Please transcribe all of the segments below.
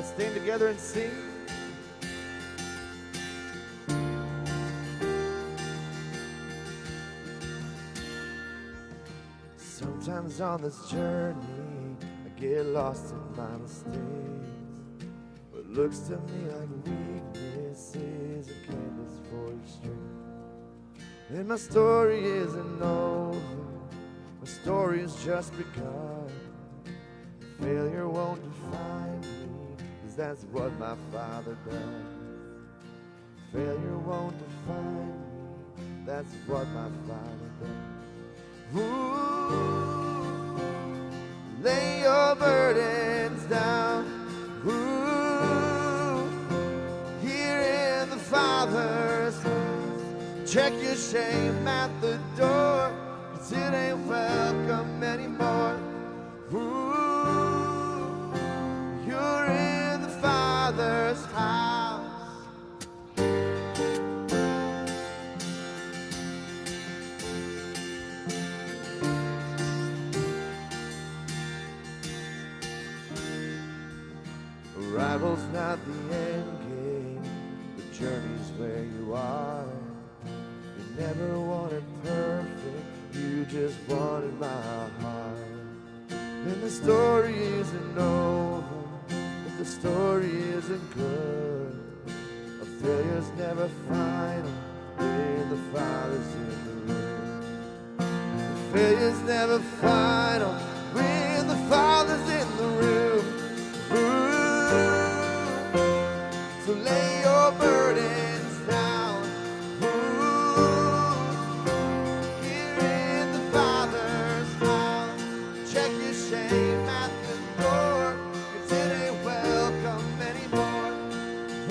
Let's stand together and sing. Sometimes on this journey, I get lost in my mistakes. What looks to me like weakness is a canvas for your strength. And my story isn't over, my story has just begun. Failure won't define me, 'cause that's what my Father does. Failure won't define me, that's what my Father does. Ooh, lay your burdens down. Ooh, here in the Father's house. Check your shame at the door, 'cause it ain't welcome anymore. Ooh, you're in the Father's house. Arrival's not the end game, the journey's where you are. You never wanted perfect, you just wanted my heart. And the story isn't over, if the story isn't good. A failure's never final when the Father's in the room. A failure's never final when the Father's in the room. Ooh. So lay your burdens down. Ooh, here in the Father's house. Check your shame at the door, 'cause it ain't welcome anymore.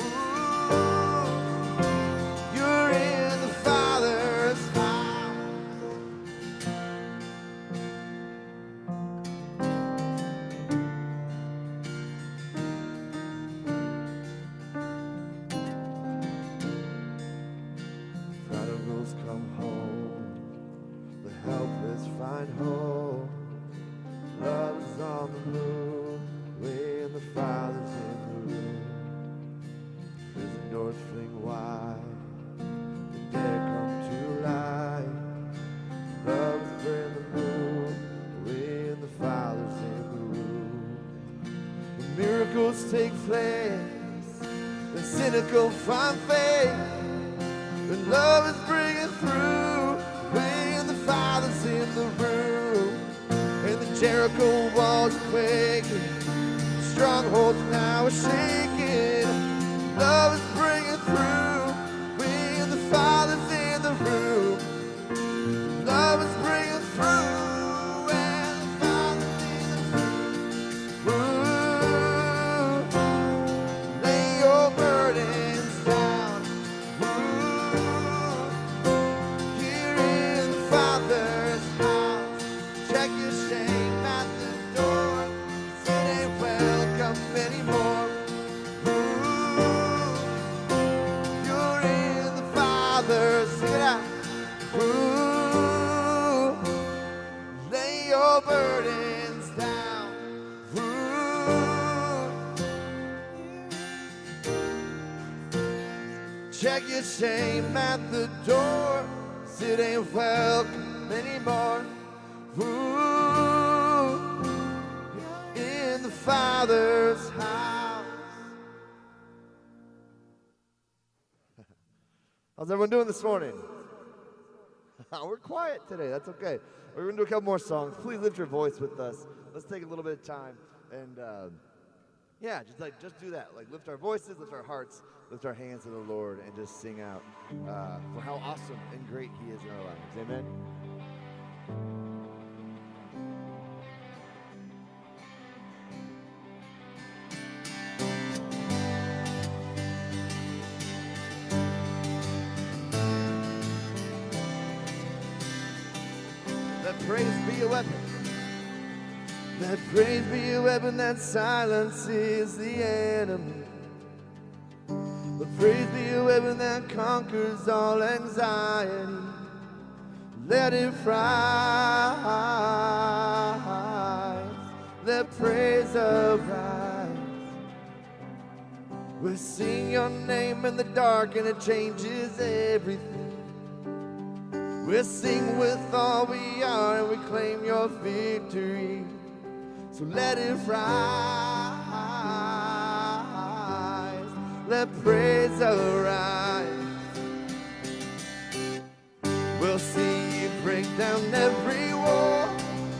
Ooh, you're in the Father's house. Prodigals come home, the helpless find hope. Love is on the move when the Father's in the room. Prison doors fling wide, the dead come to life. Love is in the room when the Father's in the room. The miracles take place, the cynical find faith. And love is bringing through when the Father's in the room. And the Jericho walls are quaking, strongholds now are shaking. Love is bringing through when the Father's in the room. Love is bringing through when the Father's in the room. Ooh, lay your burdens down. Here in the Father's house. Check your shame at the door, 'cause it ain't welcome anymore. Ooh, you're in the Father's, sing it out. Ooh, lay your burdens down. Ooh, check your shame at the door, 'cause it ain't welcome anymore. Ooh, in the Father's house. How's everyone doing this morning? We're quiet today. That's okay. We're going to do a couple more songs. Please lift your voice with us. Let's take a little bit of time and just do that. Like lift our voices, lift our hearts, lift our hands to the Lord, and just sing out for how awesome and great He is in our lives. Amen. Let praise be a weapon. Let praise be a weapon that silences the enemy. Let praise be a weapon that conquers all anxiety. Let it rise. Let praise arise. We'll sing your name in the dark and it changes everything. We'll sing with all we are and we claim your victory. So let it rise, let praise arise. We'll see you break down every wall.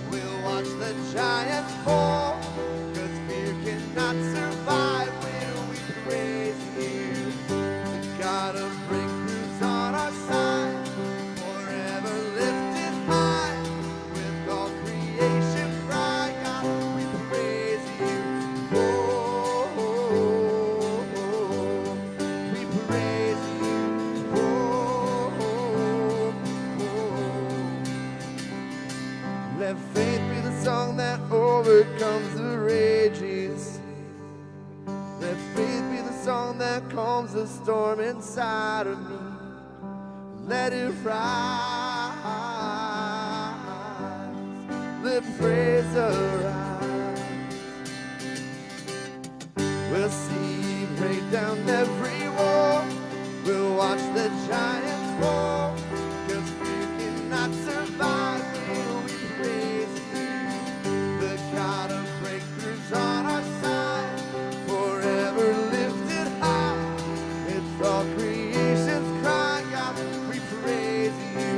We'll watch the giants fall, 'cause fear cannot survive when we praise you. The God of breakthroughs on our side, forever lifted high. With all creation cry, God, we praise you. Oh, oh, oh, we praise you. Oh, oh, oh. Let faith be the song that overcomes the rages. Let faith be the song that calms the storm inside of me. Let it rise, let praise arise. We'll see you break down every wall. We'll watch the giants fall, 'cause fear cannot survive when we praise you. The God of breakthroughs on our side, forever lifted high. It's all creation's cry, God, we praise you.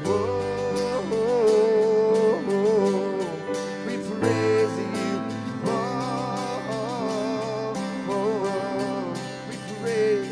Oh, oh, oh, we praise you. Oh, oh, oh, we praise.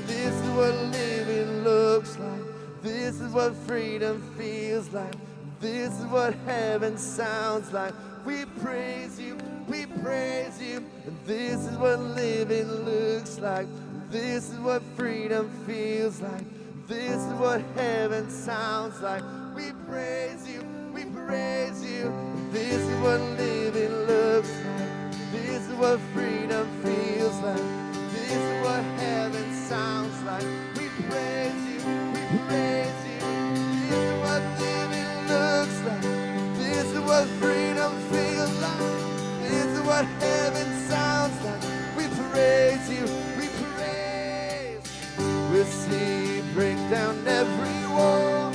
This is what living looks like. This is what freedom feels like. This is what heaven sounds like. We praise you, we praise you. And this is what living looks like. This is what freedom feels like. This is what heaven sounds like. We praise you, we praise you. This is what living looks like. This is what freedom feels like. This is what heaven sounds like. We praise you, we praise you. This is what living looks like. This is what freedom feels like. This is what heaven sounds like. We praise you, we praise. We'll see you break down every wall.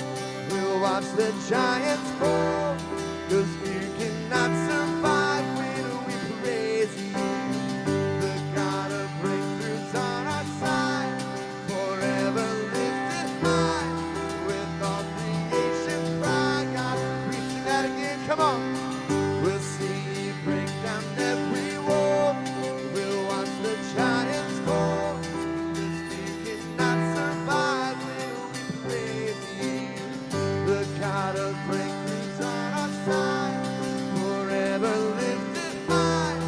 We'll watch the giants fall, 'cause fear cannot survive when we praise you. The God of breakthroughs on our side, forever lifted high. With all creation cry, God, we sing that again, come on. We'll see you break down every wall. We'll watch the giants fall, 'cause fear cannot survive when we praise you. The God of breakthroughs on our side, forever lifted high.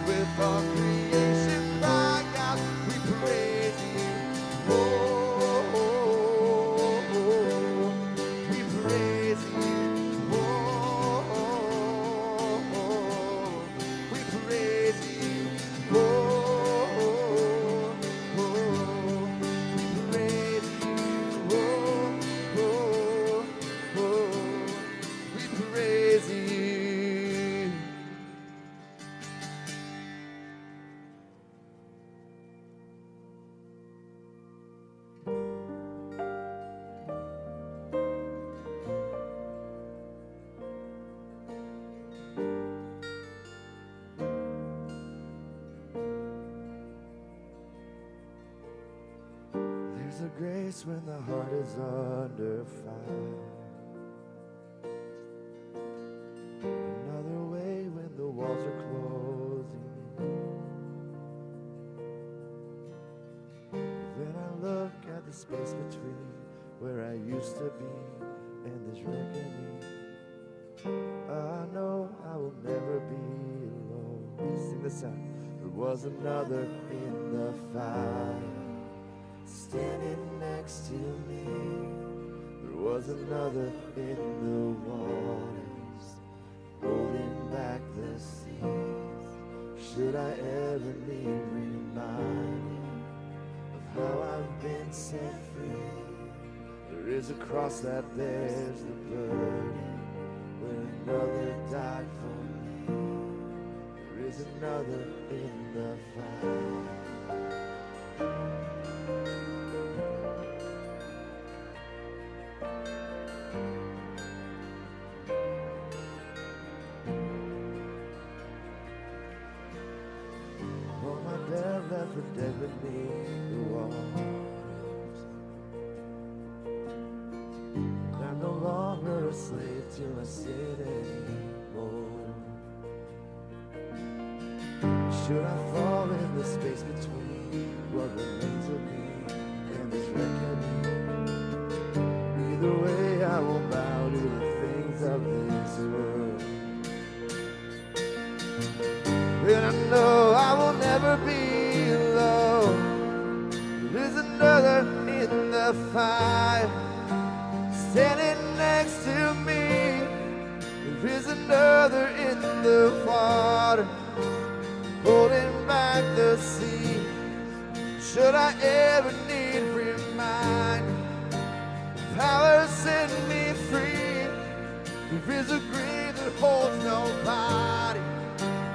With all creation cry, God, we praise you. Oh, oh, oh, we praise you. Oh, oh, oh, we praise you. Oh, oh, oh, we praise you. Oh, oh, oh, we praise you. There's a grace when the heart is under fire. Another way when the walls are closing. Then I look at the space between where I used to be and this reckoning. I know I will never be alone. Sing this out. There was another in the fire, standing next to me. There was another in the waters, holding back the seas. Should I ever need reminding of how I've been set free? There is a cross that bears the burden, where another died for me. There is another in the fire. dead beneath the walls. I'm no longer a slave to my sin anymore. Should I fall in the space between what remains of me and this reckoning? Either way, I won't bow to the things of this world. And I know I will never be alone. There's another in the fire, standing next to me. There is another in the water, holding back the sea. Should I ever need reminding, power set me free. There is a grave that holds nobody.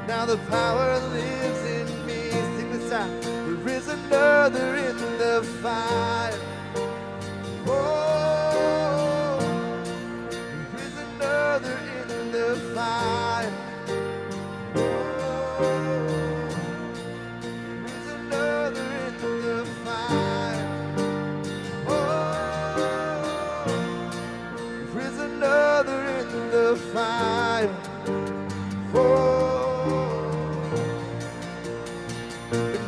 Now the power lives in me. Sing this out. There is another in the fire. Oh, there is another in the fire. Oh, there is another in the fire. Oh, there is another in the fire. Oh,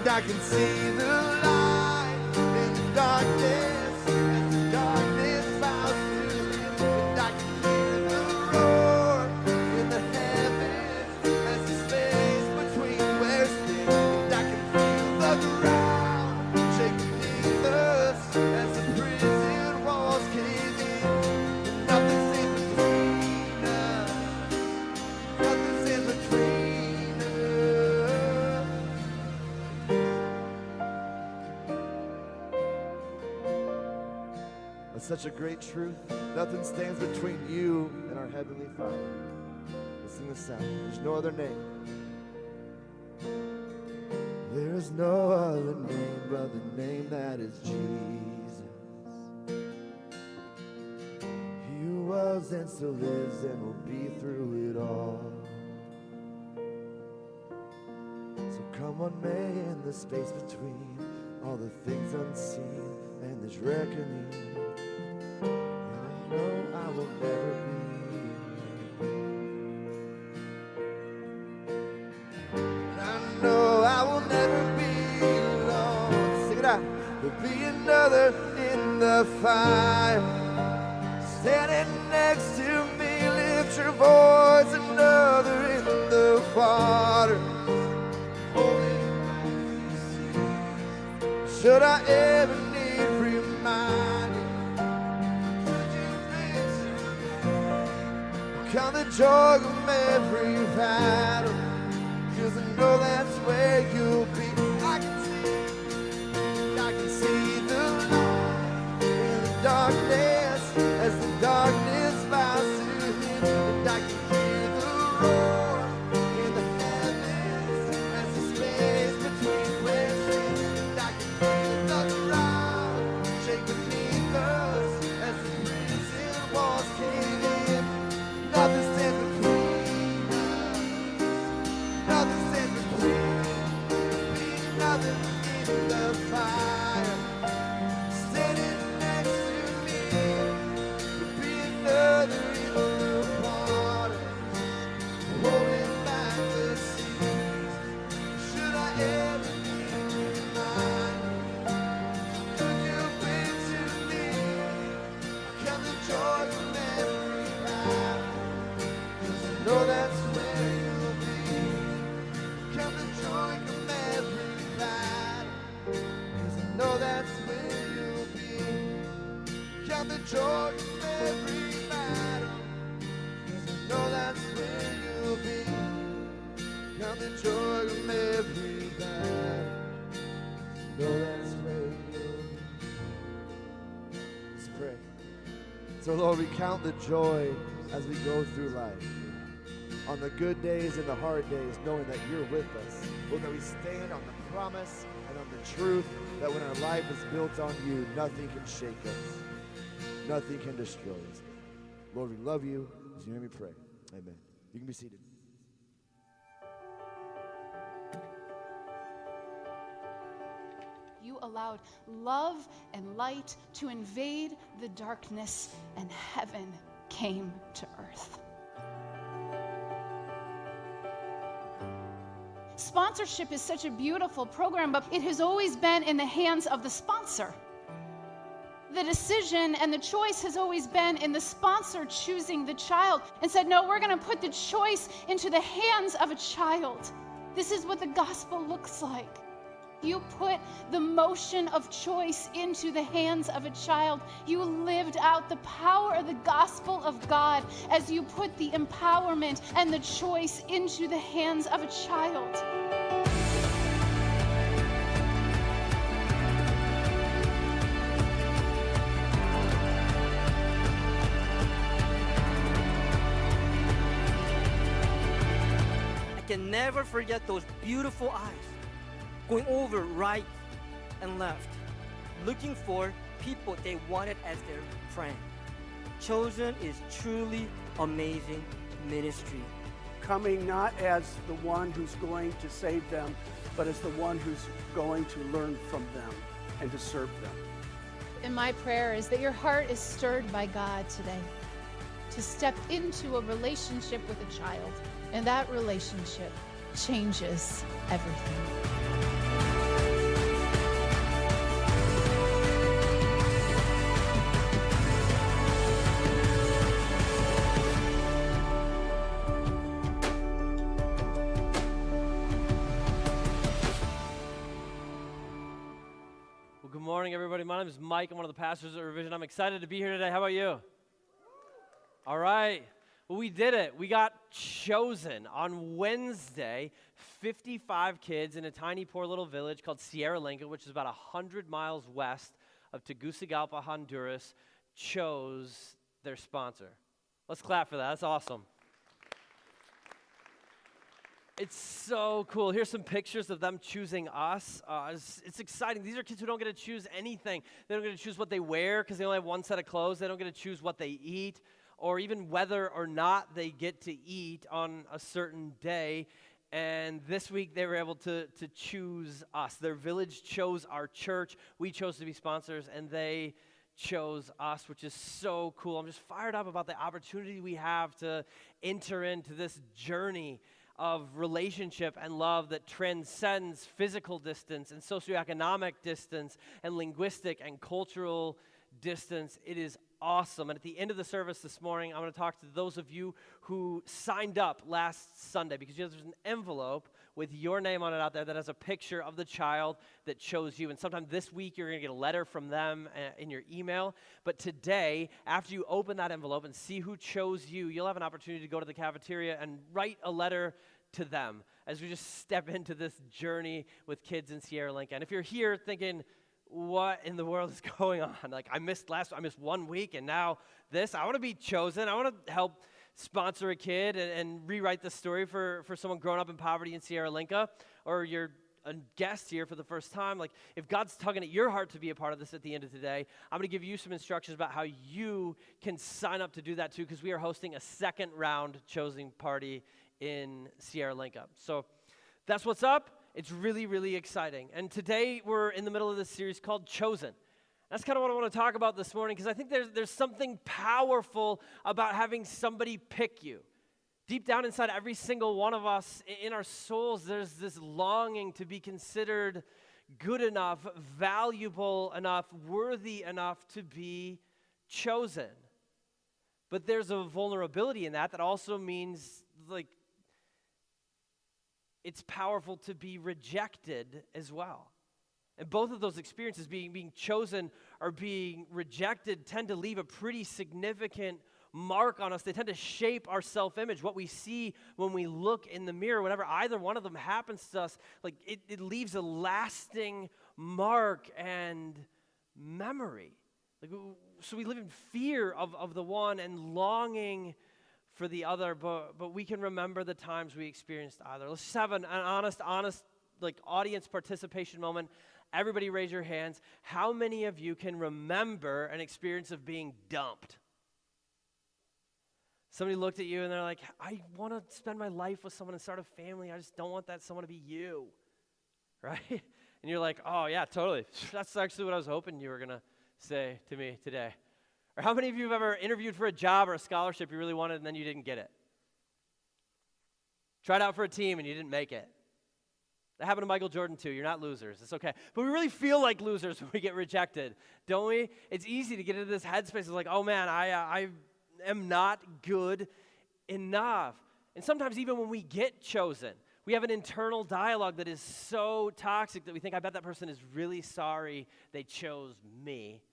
I can see the light in the darkness as the darkness bows to him. And I can hear the roar in the heavens as the space between wears thin. And I can feel the ground shake beneath us as the prison walls cave in. And nothing's in between us. Nothing's in between us. That's such a great truth. Nothing stands between you and our Heavenly Father. Let's sing this out. There's no other name. There is no other name but the name that is Jesus. He who was and still lives and will be through it all. So come on, May, in the space between all the things unseen and this reckoning. And I know I will never be. And I know I will never be alone. Sing it out. There'll be another in the fire, standing next to me. Lift your voice. Another in the water, should I ever need reminding, count the joy of every battle, 'cause I know that's where you'll be. I can see the light in the darkness as the darkness bows to him. And I can hear the roar in the heavens as the space between waves thin. And I can feel the ground shake beneath us as the prison walls cave in. Nothing stands between us. Nothing stands between. Nothing in the fire, standing next to me. There'll be another in the water, rolling back the seas. Should I ever need reminding, could you be to me? Count the joy from every battle, 'cause I know that's where you'll be. Count the joy from every battle, 'cause I know that's where you'll be. Count the joy from every battle, 'cause I know that's where you'll be. Count the joy from every battle, 'cause I know that's where you'll be. Let's pray. So Lord, we count the joy as we go through life. On the good days and the hard days, knowing that you're with us. Lord, that we stand on the promise and on the truth that when our life is built on you, nothing can shake us. Nothing can destroy us. Lord, we love you. As you hear me pray. Amen. You can be seated. allowed love and light to invade the darkness, and heaven came to earth. Sponsorship is such a beautiful program, but it has always been in the hands of the sponsor. The decision and the choice has always been in the sponsor choosing the child and said, no, we're going to put the choice into the hands of a child. This is what the gospel looks like. You put the motion of choice into the hands of a child. You lived out the power of the gospel of God as you put the empowerment and the choice into the hands of a child. I can never forget those beautiful eyes going over right and left, looking for people they wanted as their friend. Chosen is truly amazing ministry. Coming not as the one who's going to save them, but as the one who's going to learn from them and to serve them. And my prayer is that your heart is stirred by God today to step into a relationship with a child, and that relationship changes everything. Good morning, everybody. My name is Mike. I'm one of the pastors at Revision. I'm excited to be here today. How about you? All right. Well, we did it. We got chosen on Wednesday. 55 kids in a tiny, poor little village called Sierra Leone, which is about 100 miles west of Tegucigalpa, Honduras, chose their sponsor. Let's clap for that. That's awesome. It's so cool. Here's some pictures of them choosing us. It's exciting. These are kids who don't get to choose anything. They don't get to choose what they wear because they only have one set of clothes. They don't get to choose what they eat or even whether or not they get to eat on a certain day. And this week they were able to choose us. Their village chose our church. We chose to be sponsors, and they chose us, which is so cool. I'm just fired up about the opportunity we have to enter into this journey of relationship and love that transcends physical distance and socioeconomic distance and linguistic and cultural distance. It is awesome. And at the end of the service this morning, I'm going to talk to those of you who signed up last Sunday, because there's an envelope with your name on it out there that has a picture of the child that chose you. And sometime this week, you're going to get a letter from them in your email. But today, after you open that envelope and see who chose you, you'll have an opportunity to go to the cafeteria and write a letter to them as we just step into this journey with kids in Sierra Leone. And if you're here thinking, what in the world is going on? Like, I missed 1 week, and now this. I want to be chosen. I want to help sponsor a kid and rewrite the story for someone growing up in poverty in Sierra Leone, or you're a guest here for the first time. Like, if God's tugging at your heart to be a part of this at the end of today, I'm going to give you some instructions about how you can sign up to do that too, because we are hosting a second round chosen party in Sierra Leone. So that's what's up. It's really, really exciting. And today we're in the middle of this series called Chosen. That's kind of what I want to talk about this morning, because I think there's something powerful about having somebody pick you. Deep down inside every single one of us, in our souls, there's this longing to be considered good enough, valuable enough, worthy enough to be chosen. But there's a vulnerability in that also means, like, it's powerful to be rejected as well. And both of those experiences, being chosen or being rejected, tend to leave a pretty significant mark on us. They tend to shape our self-image, what we see when we look in the mirror. Whenever either one of them happens to us, like it leaves a lasting mark and memory. So we live in fear of the one and longing for the other, but we can remember the times we experienced either. Let's just have an honest like audience participation moment. Everybody raise your hands. How many of you can remember an experience of being dumped? Somebody looked at you and they're like, I want to spend my life with someone and start a family. I just don't want that someone to be you, right? And you're like, oh, yeah, totally. That's actually what I was hoping you were going to say to me today. Or how many of you have ever interviewed for a job or a scholarship you really wanted and then you didn't get it? Tried out for a team and you didn't make it. That happened to Michael Jordan too. You're not losers. It's okay. But we really feel like losers when we get rejected, don't we? It's easy to get into this headspace of like, oh man, I am not good enough. And sometimes even when we get chosen, we have an internal dialogue that is so toxic that we think, I bet that person is really sorry they chose me.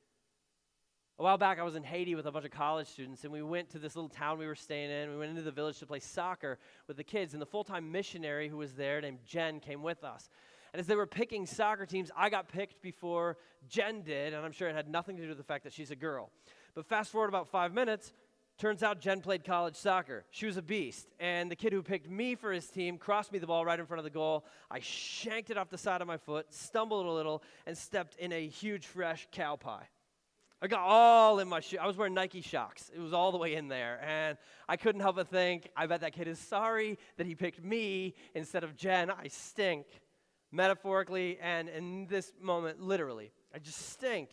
A while back, I was in Haiti with a bunch of college students, and we went to this little town we were staying in. We went into the village to play soccer with the kids, and the full-time missionary who was there named Jen came with us. And as they were picking soccer teams, I got picked before Jen did, and I'm sure it had nothing to do with the fact that she's a girl. But fast forward about 5 minutes, turns out Jen played college soccer. She was a beast, and the kid who picked me for his team crossed me the ball right in front of the goal. I shanked it off the side of my foot, stumbled a little, and stepped in a huge fresh cow pie. I got all in my shoe. I was wearing Nike Shox. It was all the way in there. And I couldn't help but think, I bet that kid is sorry that he picked me instead of Jen. I stink, metaphorically and in this moment, literally. I just stink.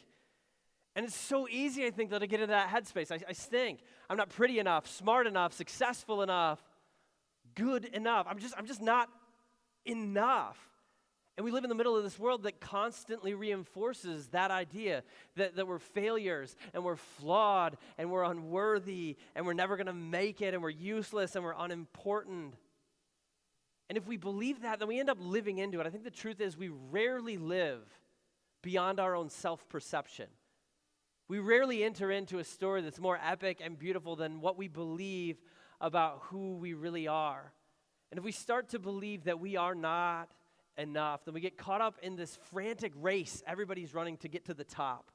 And it's so easy, I think, to get into that headspace. I stink. I'm not pretty enough, smart enough, successful enough, good enough. I'm just not enough. And we live in the middle of this world that constantly reinforces that idea that we're failures and we're flawed and we're unworthy and we're never going to make it and we're useless and we're unimportant. And if we believe that, then we end up living into it. I think the truth is we rarely live beyond our own self-perception. We rarely enter into a story that's more epic and beautiful than what we believe about who we really are. And if we start to believe that we are not enough, then we get caught up in this frantic race everybody's running to get to the top,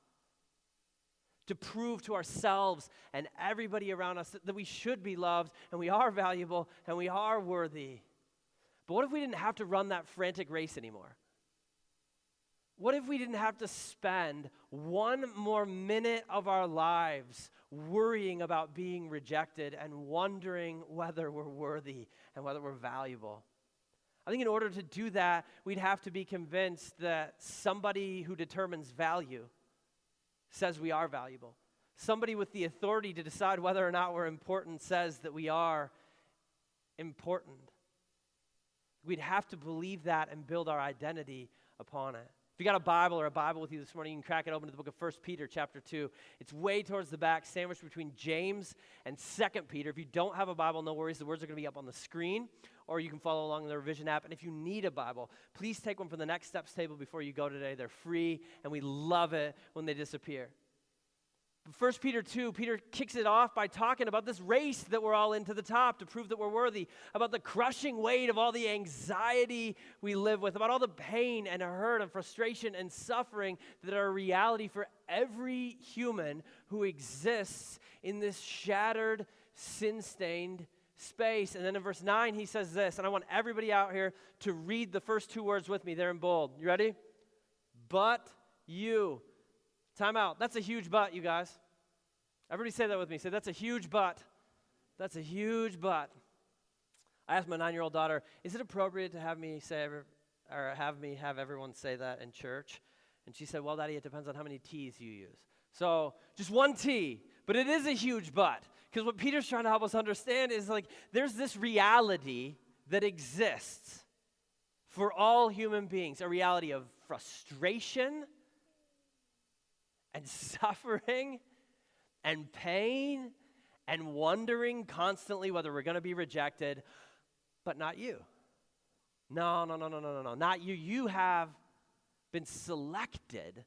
to prove to ourselves and everybody around us that we should be loved and we are valuable and we are worthy. But what if we didn't have to run that frantic race anymore? What if we didn't have to spend one more minute of our lives worrying about being rejected and wondering whether we're worthy and whether we're valuable? I think in order to do that, we'd have to be convinced that somebody who determines value says we are valuable. Somebody with the authority to decide whether or not we're important says that we are important. We'd have to believe that and build our identity upon it. If you got a Bible or a Bible with you this morning, you can crack it open to the book of 1 Peter chapter 2. It's way towards the back, sandwiched between James and 2 Peter. If you don't have a Bible, no worries. The words are going to be up on the screen, or you can follow along in the revision app. And if you need a Bible, please take one from the Next Steps table before you go today. They're free, and we love it when they disappear. 1 Peter 2, Peter kicks it off by talking about this race that we're all in to the top to prove that we're worthy, about the crushing weight of all the anxiety we live with, about all the pain and hurt and frustration and suffering that are a reality for every human who exists in this shattered, sin-stained space. And then in verse 9, he says this, and I want everybody out here to read the first two words with me. They're in bold. You ready? But you. Time out. That's a huge but, you guys. Everybody say that with me. Say, that's a huge but. That's a huge but. I asked my 9-year-old daughter, is it appropriate to have me say, or have me have everyone say that in church? And she said, well, Daddy, it depends on how many T's you use. So just one T, but it is a huge but. Because what Peter's trying to help us understand is like, there's this reality that exists for all human beings, a reality of frustration and suffering and pain and wondering constantly whether we're going to be rejected, but not you. No, not you. You have been selected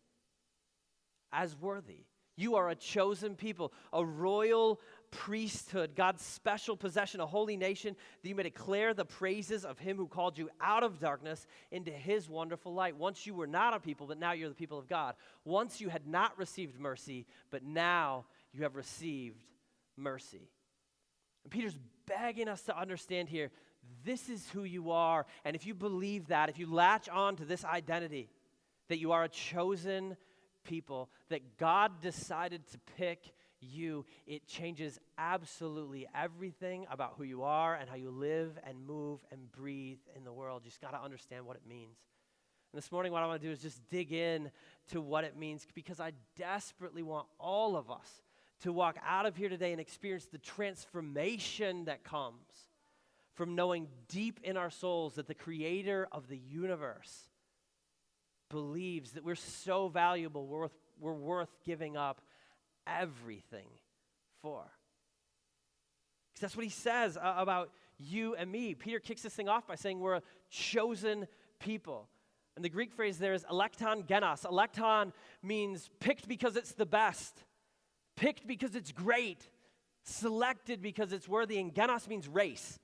as worthy. You are a chosen people, a royal priesthood, God's special possession, a holy nation, that you may declare the praises of him who called you out of darkness into his wonderful light. Once you were not a people, but now you're the people of God. Once you had not received mercy, but now you have received mercy. And Peter's begging us to understand here, this is who you are. And if you believe that, if you latch on to this identity, that you are a chosen people, that God decided to pick you, it changes absolutely everything about who you are and how you live and move and breathe in the world. You just got to understand what it means. And this morning, what I want to do is just dig in to what it means, because I desperately want all of us to walk out of here today and experience the transformation that comes from knowing deep in our souls that the creator of the universe believes that we're so valuable, we're worth giving up everything for. Because that's what he says about you and me. Peter kicks this thing off by saying we're a chosen people. And the Greek phrase there is electon genos. Electon means picked because it's the best, picked because it's great, selected because it's worthy, and genos means race,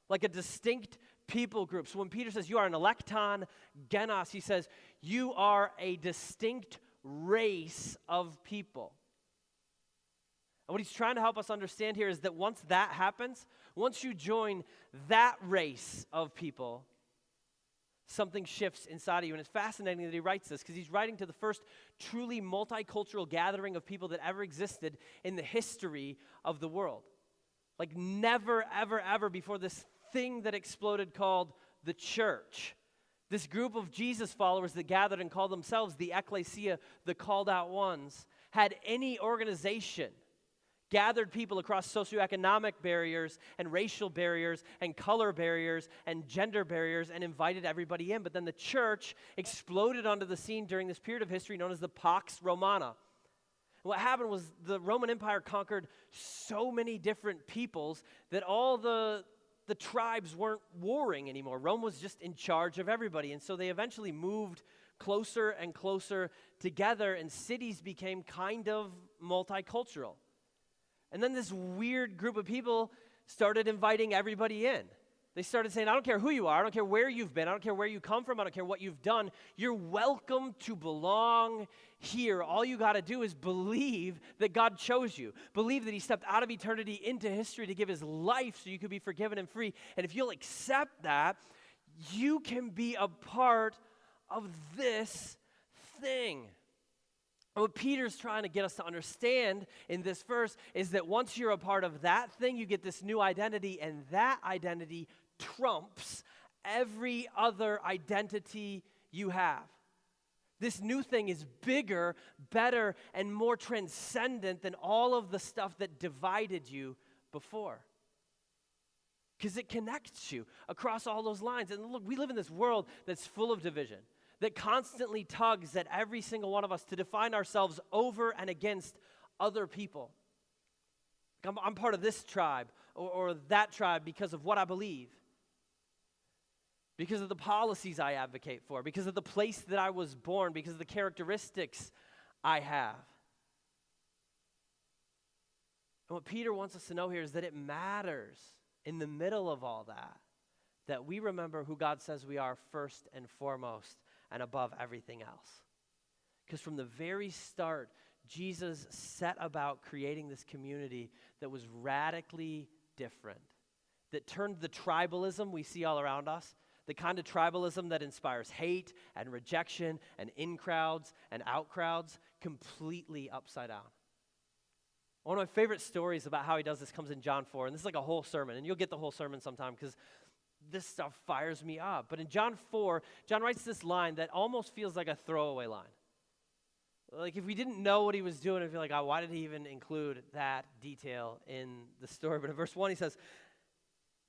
like a distinct people group. So when Peter says you are an electon genos, he says you are a distinct race of people. And what he's trying to help us understand here is that once that happens, once you join that race of people, something shifts inside of you. And it's fascinating that he writes this, because he's writing to the first truly multicultural gathering of people that ever existed in the history of the world. Like never, ever, ever before this thing that exploded called the church. This group of Jesus followers that gathered and called themselves the ecclesia, the called out ones, had any organization, gathered people across socioeconomic barriers and racial barriers and color barriers and gender barriers and invited everybody in. But then the church exploded onto the scene during this period of history known as the Pax Romana. What happened was the Roman Empire conquered so many different peoples that all the tribes weren't warring anymore. Rome was just in charge of everybody. And so they eventually moved closer and closer together, and cities became kind of multicultural. And then this weird group of people started inviting everybody in. They started saying, I don't care who you are, I don't care where you've been, I don't care where you come from, I don't care what you've done. You're welcome to belong here. All you got to do is believe that God chose you. Believe that he stepped out of eternity into history to give his life so you could be forgiven and free. And if you'll accept that, you can be a part of this thing. And what Peter's trying to get us to understand in this verse is that once you're a part of that thing, you get this new identity, and that identity trumps every other identity you have. This new thing is bigger, better, and more transcendent than all of the stuff that divided you before. Because it connects you across all those lines. And look, we live in this world that's full of division, that constantly tugs at every single one of us to define ourselves over and against other people. I'm part of this tribe or that tribe because of what I believe, because of the policies I advocate for, because of the place that I was born, because of the characteristics I have. And what Peter wants us to know here is that it matters in the middle of all that we remember who God says we are first and foremost and above everything else. Because from the very start, Jesus set about creating this community that was radically different, that turned the tribalism we see all around us, the kind of tribalism that inspires hate and rejection and in-crowds and out-crowds, completely upside down. One of my favorite stories about how he does this comes in John 4, and this is like a whole sermon, and you'll get the whole sermon sometime because this stuff fires me up. But in John 4, John writes this line that almost feels like a throwaway line. Like if we didn't know what he was doing, I'd be like, oh, why did he even include that detail in the story? But in verse 1, he says,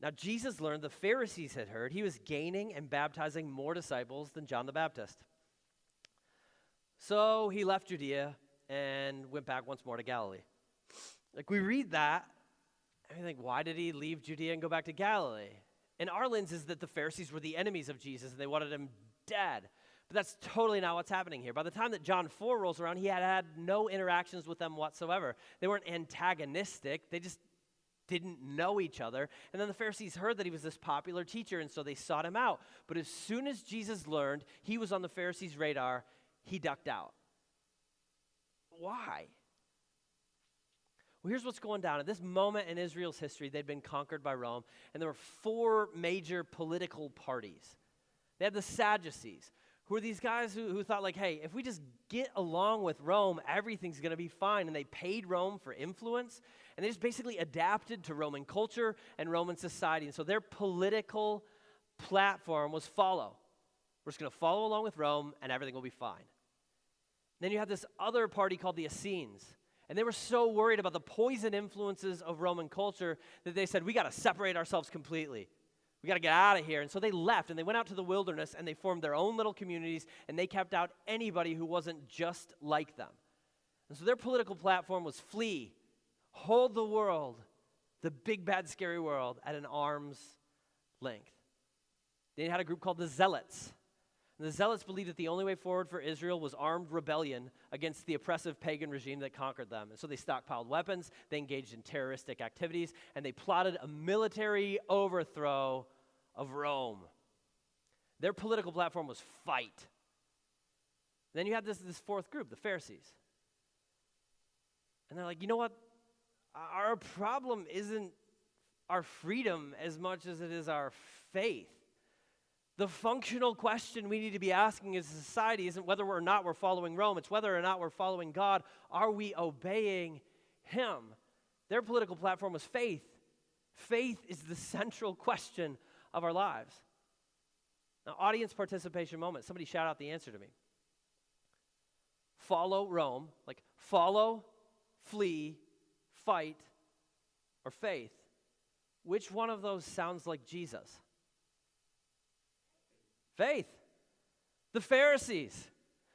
now Jesus learned the Pharisees had heard he was gaining and baptizing more disciples than John the Baptist. So he left Judea and went back once more to Galilee. Like we read that, and we think, why did he leave Judea and go back to Galilee? And our lens is that the Pharisees were the enemies of Jesus and they wanted him dead. But that's totally not what's happening here. By the time that John 4 rolls around, he had no interactions with them whatsoever. They weren't antagonistic. They just didn't know each other. And then the Pharisees heard that he was this popular teacher, and so they sought him out. But as soon as Jesus learned he was on the Pharisees' radar, he ducked out. Why? Well, here's what's going down. At this moment in Israel's history, they'd been conquered by Rome, and there were 4 major political parties. They had the Sadducees, who were these guys who thought like, hey, if we just get along with Rome, everything's going to be fine. And they paid Rome for influence, and they just basically adapted to Roman culture and Roman society. And so their political platform was follow. We're just going to follow along with Rome, and everything will be fine. Then you had this other party called the Essenes. And they were so worried about the poison influences of Roman culture that they said, we got to separate ourselves completely. We got to get out of here. And so they left, and they went out to the wilderness, and they formed their own little communities, and they kept out anybody who wasn't just like them. And so their political platform was flee, hold the world, the big, bad, scary world, at an arm's length. They had a group called the Zealots. And the Zealots believed that the only way forward for Israel was armed rebellion against the oppressive pagan regime that conquered them. And so they stockpiled weapons, they engaged in terroristic activities, and they plotted a military overthrow of Rome. Their political platform was fight. Then you had this fourth group, the Pharisees. And they're like, you know what? Our problem isn't our freedom as much as it is our faith. The functional question we need to be asking as a society isn't whether or not we're following Rome, it's whether or not we're following God. Are we obeying Him? Their political platform was faith. Faith is the central question of our lives. Now, audience participation moment. Somebody shout out the answer to me. Follow Rome, like follow, flee, fight, or faith. Which one of those sounds like Jesus? Faith. The Pharisees,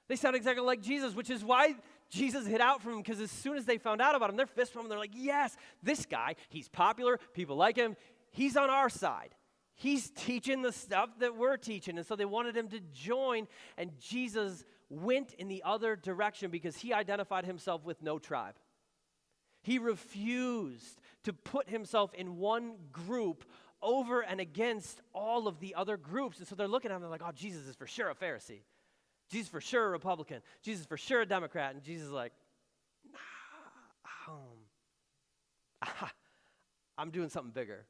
they sound exactly like Jesus, which is why Jesus hid out from them, because as soon as they found out about him, they're fist pumping. They're like, yes, this guy, he's popular, people like him, he's on our side. He's teaching the stuff that we're teaching. And so they wanted him to join, and Jesus went in the other direction because he identified himself with no tribe. He refused to put himself in one group over and against all of the other groups. And so they're looking at him, they're like, oh, Jesus is for sure a Pharisee. Jesus is for sure a Republican. Jesus is for sure a Democrat. And Jesus is like, I'm doing something bigger.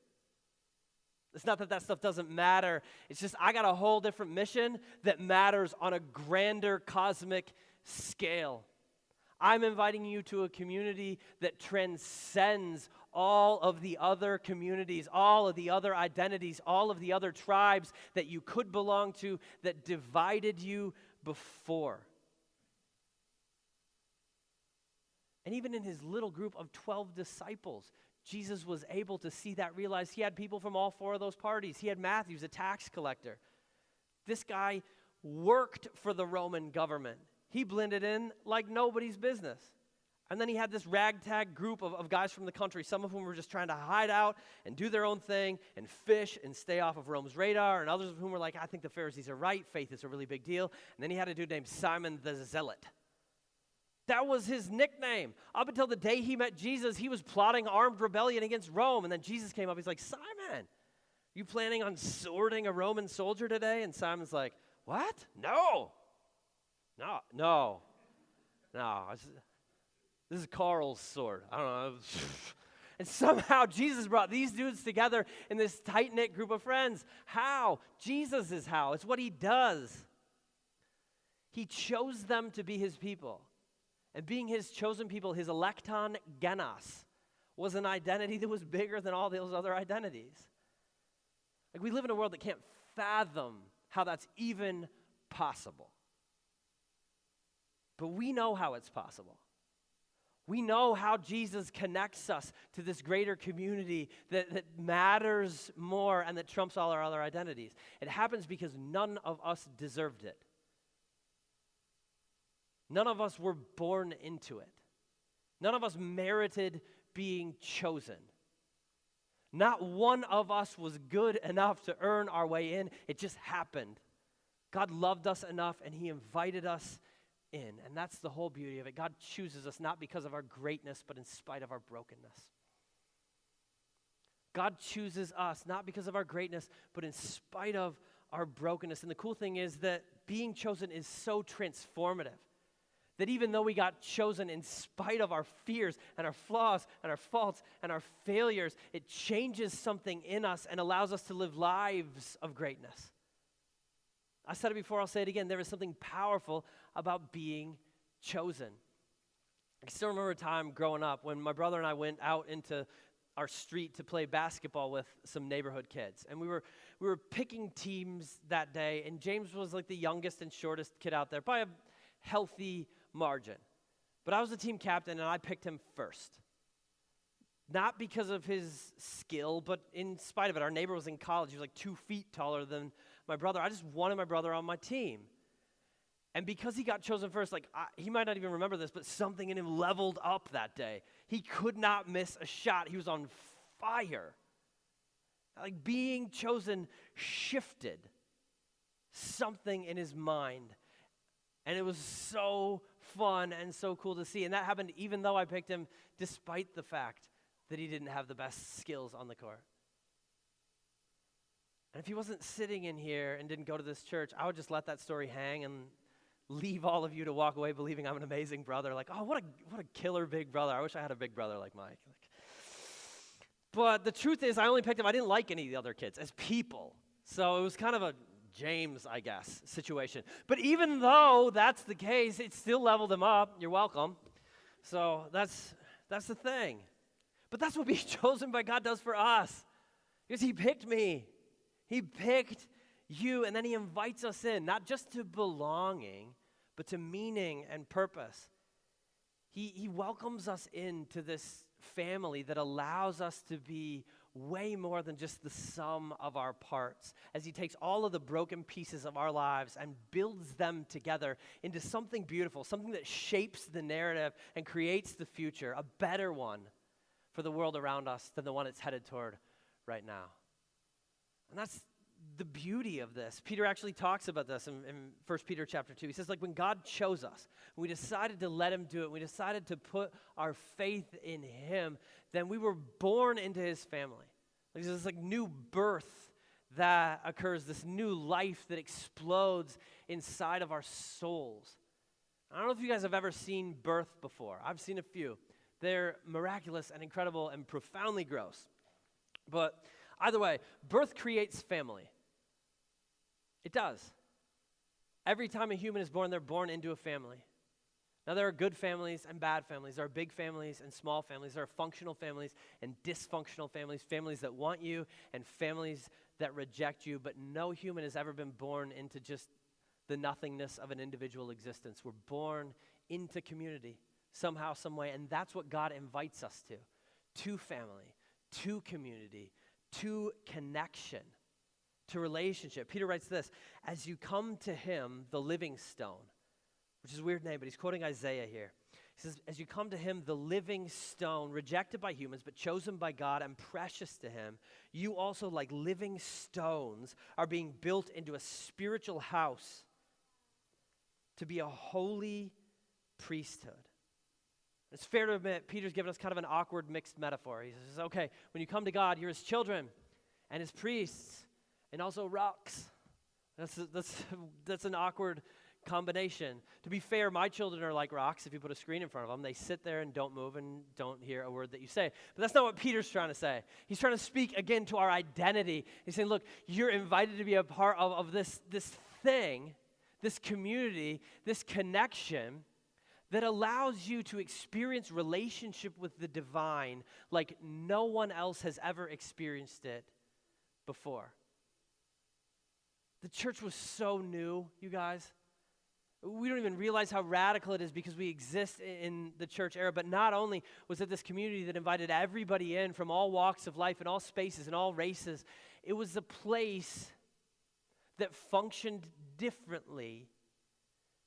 It's not that stuff doesn't matter. It's just I got a whole different mission that matters on a grander cosmic scale. I'm inviting you to a community that transcends all of the other communities, all of the other identities, all of the other tribes that you could belong to that divided you before. And even in his little group of 12 disciples, Jesus was able to see that, realize he had people from all four of those parties. He had Matthew, a tax collector. This guy worked for the Roman government. He blended in like nobody's business. And then he had this ragtag group of guys from the country, some of whom were just trying to hide out and do their own thing and fish and stay off of Rome's radar, and others of whom were like, I think the Pharisees are right, faith is a really big deal. And then he had a dude named Simon the Zealot. That was his nickname. Up until the day he met Jesus, he was plotting armed rebellion against Rome. And then Jesus came up, he's like, Simon, you planning on swording a Roman soldier today? And Simon's like, what? No. This is Carl's sword. I don't know. And somehow Jesus brought these dudes together in this tight-knit group of friends. How? Jesus is how. It's what he does. He chose them to be his people. And being his chosen people, his electon genos, was an identity that was bigger than all those other identities. Like, we live in a world that can't fathom how that's even possible. But we know how it's possible. We know how Jesus connects us to this greater community that matters more and that trumps all our other identities. It happens because none of us deserved it. None of us were born into it. None of us merited being chosen. Not one of us was good enough to earn our way in. It just happened. God loved us enough, and he invited us in. And that's the whole beauty of it. God chooses us not because of our greatness, but in spite of our brokenness. God chooses us not because of our greatness, but in spite of our brokenness. And the cool thing is that being chosen is so transformative. That even though we got chosen in spite of our fears and our flaws and our faults and our failures, it changes something in us and allows us to live lives of greatness. I said it before, I'll say it again. There is something powerful about being chosen. I can still remember a time growing up when my brother and I went out into our street to play basketball with some neighborhood kids. And we were picking teams that day, and James was like the youngest and shortest kid out there by a healthy margin. But I was the team captain, and I picked him first. Not because of his skill, but in spite of it. Our neighbor was in college. He was like 2 feet taller than my brother. I just wanted my brother on my team. And because he got chosen first, he might not even remember this, but something in him leveled up that day. He could not miss a shot. He was on fire. Like being chosen shifted something in his mind. And it was so fun and so cool to see. And that happened even though I picked him, despite the fact that he didn't have the best skills on the court. And if he wasn't sitting in here and didn't go to this church, I would just let that story hang and leave all of you to walk away believing I'm an amazing brother. Like, oh, what a killer big brother. I wish I had a big brother like Mike. But the truth is, I only picked him. I didn't like any of the other kids as people. So it was kind of a James, I guess, situation. But even though that's the case, it still leveled him up. You're welcome. So that's the thing. But that's what being chosen by God does for us. Because he picked me. He picked you, and then he invites us in, not just to belonging, but to meaning and purpose. He welcomes us into this family that allows us to be way more than just the sum of our parts, as he takes all of the broken pieces of our lives and builds them together into something beautiful, something that shapes the narrative and creates the future, a better one for the world around us than the one it's headed toward right now. And that's the beauty of this. Peter actually talks about this in 1 Peter chapter 2. He says, like, when God chose us, we decided to let him do it, we decided to put our faith in him, then we were born into his family. There's this like new birth that occurs, this new life that explodes inside of our souls. I don't know if you guys have ever seen birth before. I've seen a few. They're miraculous and incredible and profoundly gross. But either way, birth creates family. It does. Every time a human is born, they're born into a family. Now, there are good families and bad families. There are big families and small families. There are functional families and dysfunctional families, families that want you and families that reject you. But no human has ever been born into just the nothingness of an individual existence. We're born into community somehow, some way, and that's what God invites us to family, to community, to connection, to relationship. Peter writes this, as you come to him, the living stone, which is a weird name, but he's quoting Isaiah here. He says, as you come to him, the living stone, rejected by humans, but chosen by God and precious to him, you also, like living stones, are being built into a spiritual house to be a holy priesthood. It's fair to admit, Peter's given us kind of an awkward mixed metaphor. He says, okay, when you come to God, you're his children and his priests and also rocks. That's an awkward combination. To be fair, my children are like rocks. If you put a screen in front of them, they sit there and don't move and don't hear a word that you say. But that's not what Peter's trying to say. He's trying to speak again to our identity. He's saying, look, you're invited to be a part of this thing, this community, this connection that allows you to experience relationship with the divine like no one else has ever experienced it before. The church was so new, you guys. We don't even realize how radical it is because we exist in the church era. But not only was it this community that invited everybody in from all walks of life and all spaces and all races, it was a place that functioned differently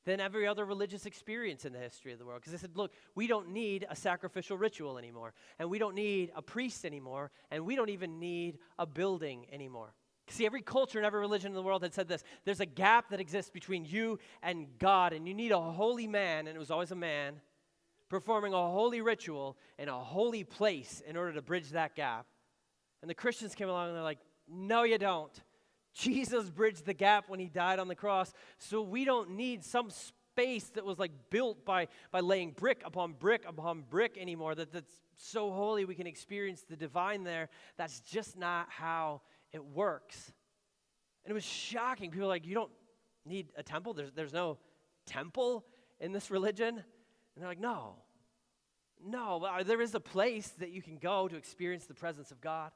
than every other religious experience in the history of the world. Because they said, look, we don't need a sacrificial ritual anymore, and we don't need a priest anymore, and we don't even need a building anymore. See, every culture and every religion in the world had said this, there's a gap that exists between you and God, and you need a holy man, and it was always a man, performing a holy ritual in a holy place in order to bridge that gap. And the Christians came along and they're like, no, you don't. Jesus bridged the gap when he died on the cross, so we don't need some space that was like built by laying brick upon brick anymore, that's so holy we can experience the divine there. That's just not how it works. And it was shocking. People were like, you don't need a temple? There's no temple in this religion? And they're like, no. No, there is a place that you can go to experience the presence of God.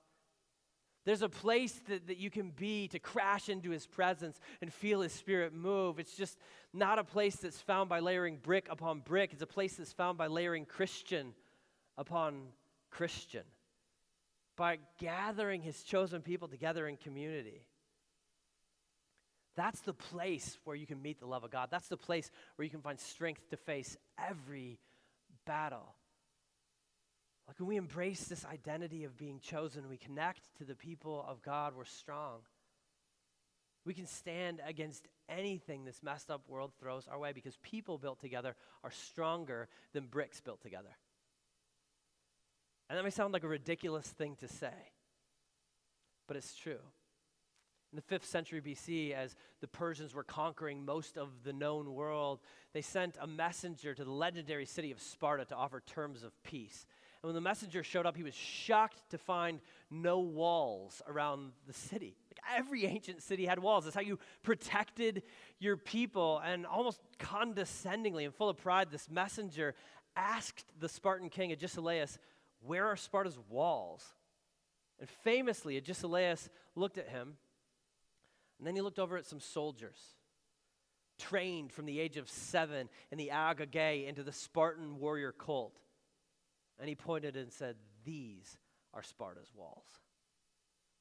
There's a place that you can be to crash into his presence and feel his spirit move. It's just not a place that's found by layering brick upon brick. It's a place that's found by layering Christian upon Christian, by gathering his chosen people together in community. That's the place where you can meet the love of God. That's the place where you can find strength to face every battle. Like when we embrace this identity of being chosen, we connect to the people of God, we're strong. We can stand against anything this messed up world throws our way because people built together are stronger than bricks built together. And that may sound like a ridiculous thing to say, but it's true. In the 5th century BC, as the Persians were conquering most of the known world, they sent a messenger to the legendary city of Sparta to offer terms of peace. And when the messenger showed up, he was shocked to find no walls around the city. Like every ancient city had walls. That's how you protected your people. And almost condescendingly and full of pride, this messenger asked the Spartan king Agesilaus, "Where are Sparta's walls?" And famously, Agesilaus looked at him, and then he looked over at some soldiers, trained from the age of 7 in the Agage into the Spartan warrior cult. And he pointed and said, "These are Sparta's walls."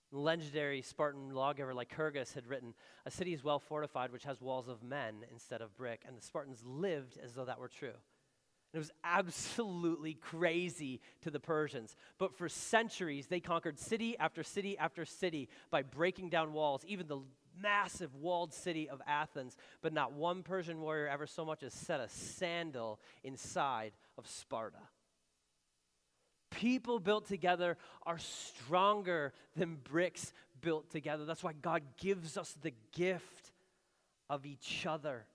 The legendary Spartan lawgiver Lycurgus had written, "A city is well fortified which has walls of men instead of brick." And the Spartans lived as though that were true. And it was absolutely crazy to the Persians. But for centuries, they conquered city after city after city by breaking down walls, even the massive walled city of Athens. But not one Persian warrior ever so much as set a sandal inside of Sparta. People built together are stronger than bricks built together. That's why God gives us the gift of each other.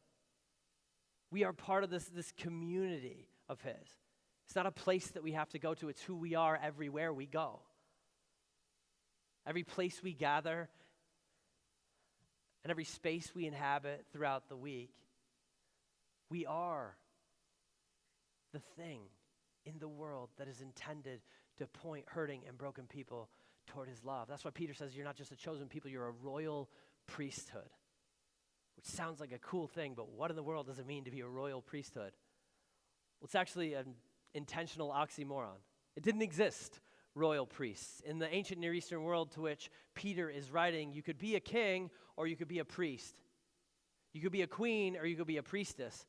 We are part of this community of his. It's not a place that we have to go to. It's who we are everywhere we go. Every place we gather and every space we inhabit throughout the week, we are the thing in the world that is intended to point hurting and broken people toward his love. That's why Peter says you're not just a chosen people, you're a royal priesthood, which sounds like a cool thing, but what in the world does it mean to be a royal priesthood? Well, it's actually an intentional oxymoron. It didn't exist, royal priests. In the ancient Near Eastern world to which Peter is writing, you could be a king or you could be a priest. You could be a queen or you could be a priestess,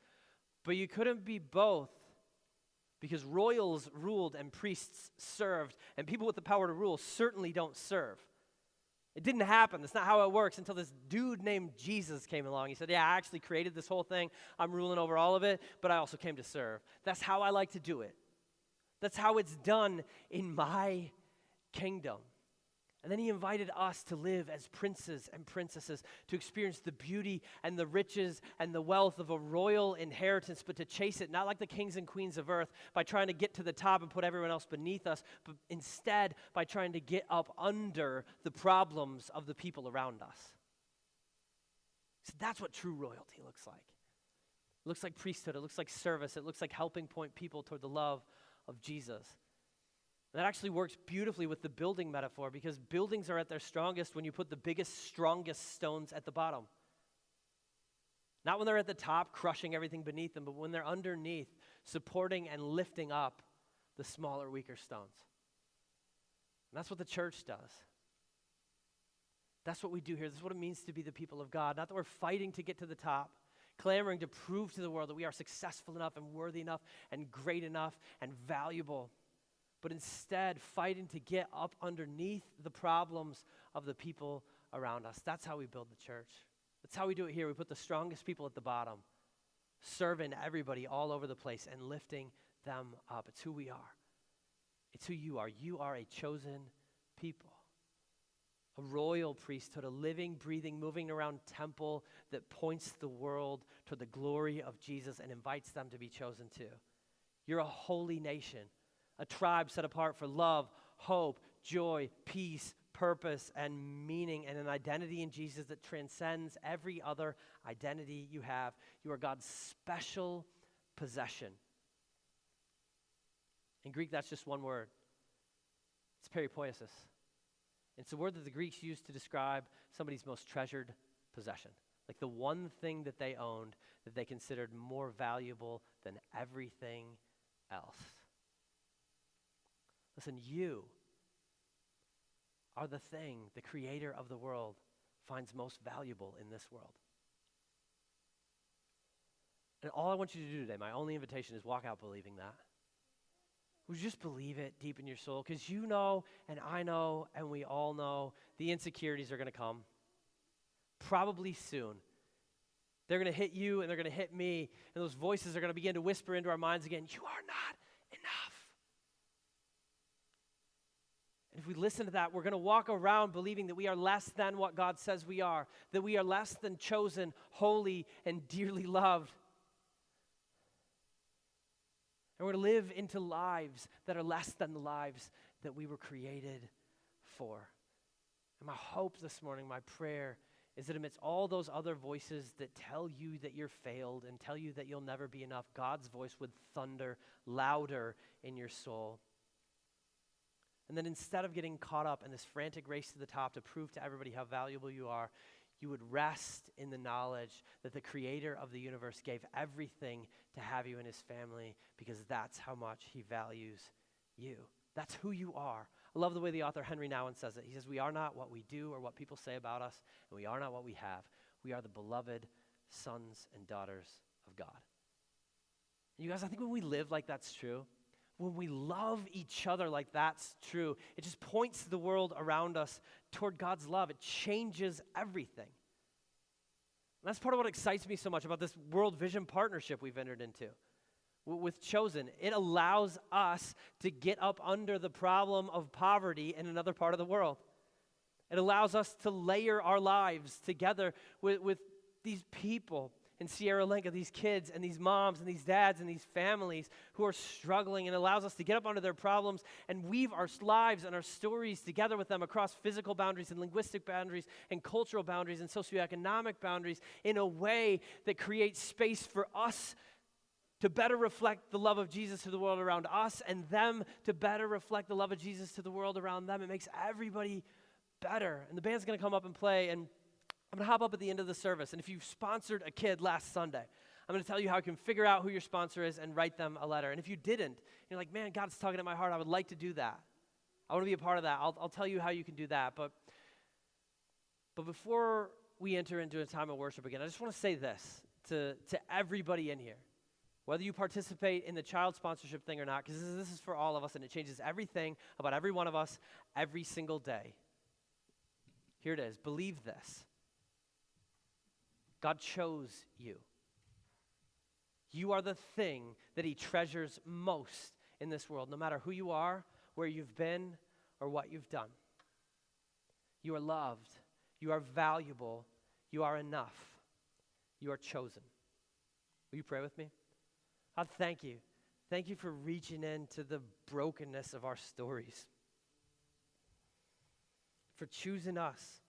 but you couldn't be both. Because royals ruled and priests served, and people with the power to rule certainly don't serve. It didn't happen. That's not how it works until this dude named Jesus came along. He said, "Yeah, I actually created this whole thing. I'm ruling over all of it, but I also came to serve." That's how I like to do it. That's how it's done in my kingdom. And then he invited us to live as princes and princesses, to experience the beauty and the riches and the wealth of a royal inheritance, but to chase it, not like the kings and queens of earth, by trying to get to the top and put everyone else beneath us, but instead by trying to get up under the problems of the people around us. So that's what true royalty looks like. It looks like priesthood, it looks like service, it looks like helping point people toward the love of Jesus. And that actually works beautifully with the building metaphor, because buildings are at their strongest when you put the biggest, strongest stones at the bottom. Not when they're at the top, crushing everything beneath them, but when they're underneath, supporting and lifting up the smaller, weaker stones. And that's what the church does. That's what we do here. This is what it means to be the people of God. Not that we're fighting to get to the top, clamoring to prove to the world that we are successful enough and worthy enough and great enough and valuable, but instead fighting to get up underneath the problems of the people around us. That's how we build the church. That's how we do it here. We put the strongest people at the bottom, serving everybody all over the place and lifting them up. It's who we are. It's who you are. You are a chosen people, a royal priesthood, a living, breathing, moving around temple that points the world to the glory of Jesus and invites them to be chosen too. You're a holy nation, a tribe set apart for love, hope, joy, peace, purpose, and meaning, and an identity in Jesus that transcends every other identity you have. You are God's special possession. In Greek, that's just one word. It's peripoiesis. It's a word that the Greeks used to describe somebody's most treasured possession, like the one thing that they owned that they considered more valuable than everything else. Listen, you are the thing the creator of the world finds most valuable in this world. And all I want you to do today, my only invitation, is walk out believing that. Would you just believe it deep in your soul? Because you know, and I know, and we all know, the insecurities are going to come. Probably soon. They're going to hit you, and they're going to hit me, and those voices are going to begin to whisper into our minds again, you are not enough. And if we listen to that, we're going to walk around believing that we are less than what God says we are, that we are less than chosen, holy, and dearly loved. And we're going to live into lives that are less than the lives that we were created for. And my hope this morning, my prayer, is that amidst all those other voices that tell you that you're failed and tell you that you'll never be enough, God's voice would thunder louder in your soul. And then instead of getting caught up in this frantic race to the top to prove to everybody how valuable you are, you would rest in the knowledge that the creator of the universe gave everything to have you in his family because that's how much he values you. That's who you are. I love the way the author Henry Nouwen says it. He says, we are not what we do or what people say about us, and we are not what we have. We are the beloved sons and daughters of God. And you guys, I think when we live like that's true, when we love each other like that's true, it just points the world around us toward God's love. It changes everything. And that's part of what excites me so much about this World Vision partnership we've entered into with Chosen. It allows us to get up under the problem of poverty in another part of the world. It allows us to layer our lives together with these people in Sierra Leone, these kids and these moms and these dads and these families who are struggling, and allows us to get up under their problems and weave our lives and our stories together with them across physical boundaries and linguistic boundaries and cultural boundaries and socioeconomic boundaries in a way that creates space for us to better reflect the love of Jesus to the world around us and them to better reflect the love of Jesus to the world around them. It makes everybody better. And the band's going to come up and play, and I'm going to hop up at the end of the service, and if you've sponsored a kid last Sunday, I'm going to tell you how you can figure out who your sponsor is and write them a letter. And if you didn't, you're like, man, God's tugging at my heart. I would like to do that. I want to be a part of that. I'll tell you how you can do that. But before we enter into a time of worship again, I just want to say this to everybody in here. Whether you participate in the child sponsorship thing or not, because this is for all of us, and it changes everything about every one of us every single day. Here it is. Believe this. God chose you. You are the thing that he treasures most in this world, no matter who you are, where you've been, or what you've done. You are loved. You are valuable. You are enough. You are chosen. Will you pray with me? God, thank you. Thank you for reaching into the brokenness of our stories, for choosing us,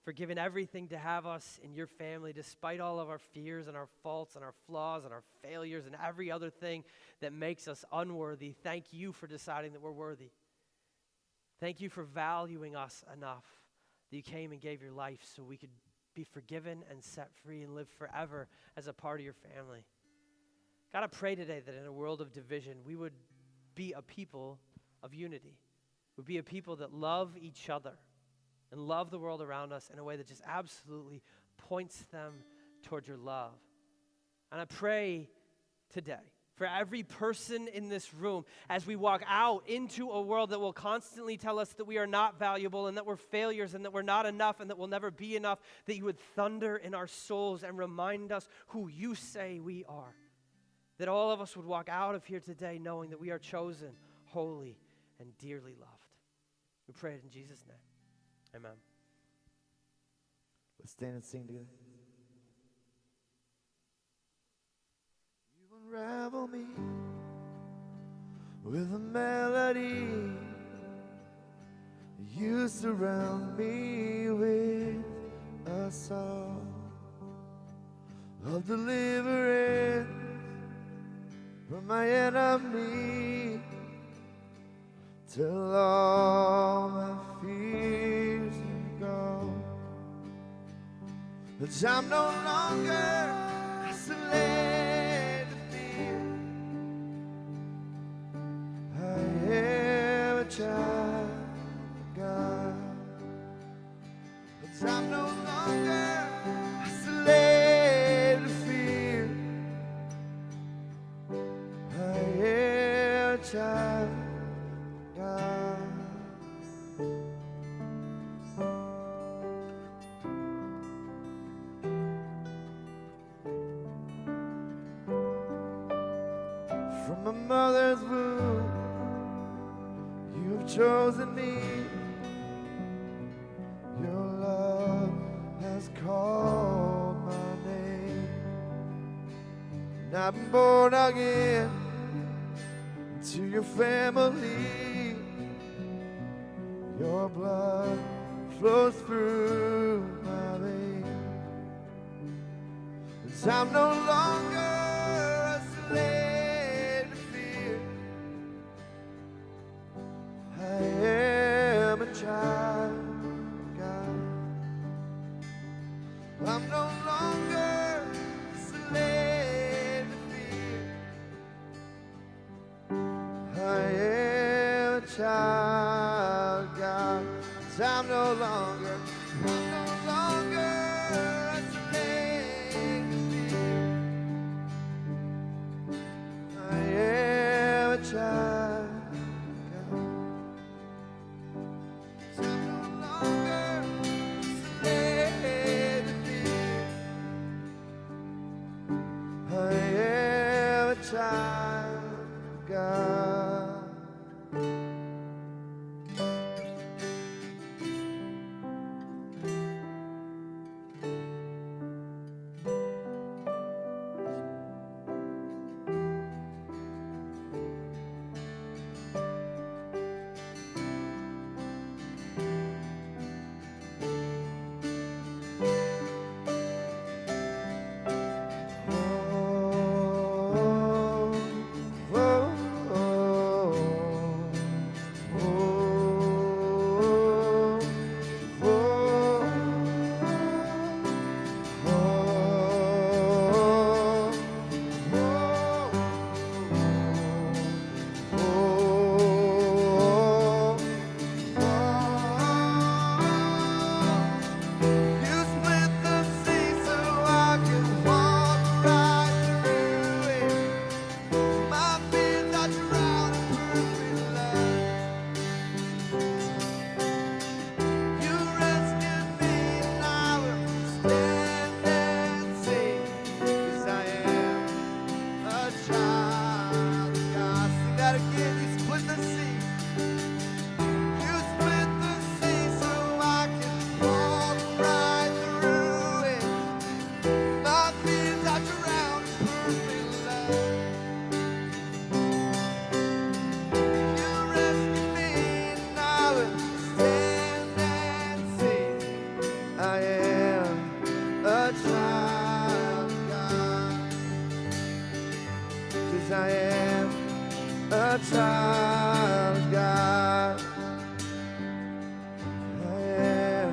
for giving everything to have us in your family, despite all of our fears and our faults and our flaws and our failures and every other thing that makes us unworthy. Thank you for deciding that we're worthy. Thank you for valuing us enough that you came and gave your life so we could be forgiven and set free and live forever as a part of your family. God, I pray today that in a world of division, we would be a people of unity. We'd be a people that love each other and love the world around us in a way that just absolutely points them toward your love. And I pray today for every person in this room as we walk out into a world that will constantly tell us that we are not valuable and that we're failures and that we're not enough and that we'll never be enough, that you would thunder in our souls and remind us who you say we are. That all of us would walk out of here today knowing that we are chosen, holy, and dearly loved. We pray it in Jesus' name. Amen. Let's stand and sing together. You unravel me with a melody. You surround me with a song of deliverance from my enemy. till all my fears are gone. That I'm no longer a slave to fear. I am a child of God. That I'm no longer a slave to fear. I am a child of God. From my mother's womb, you have chosen me. Your love has called my name, and I've been born again to your family. Your blood flows through my veins. And I'm no longer a slave to fear. I am a child of God. I'm no longer a slave to fear. I am a child of God. 'Cause I'm no longer a slave to fear. I am a child of God. 'Cause I'm no longer a slave to fear. I am a child of God. I am a child of God. I am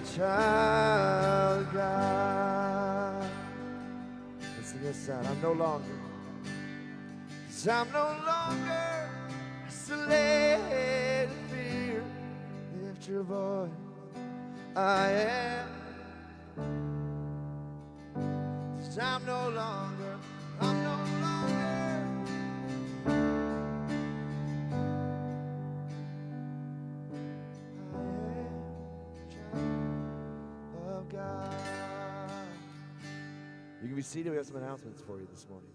a child of God. Let's sing this out. I'm no longer, 'cause I'm no longer a slave to fear. Lift your voice. I am. 'Cause I'm no longer. I'm no longer. I am a child of God. You can be seated. We have some announcements for you this morning.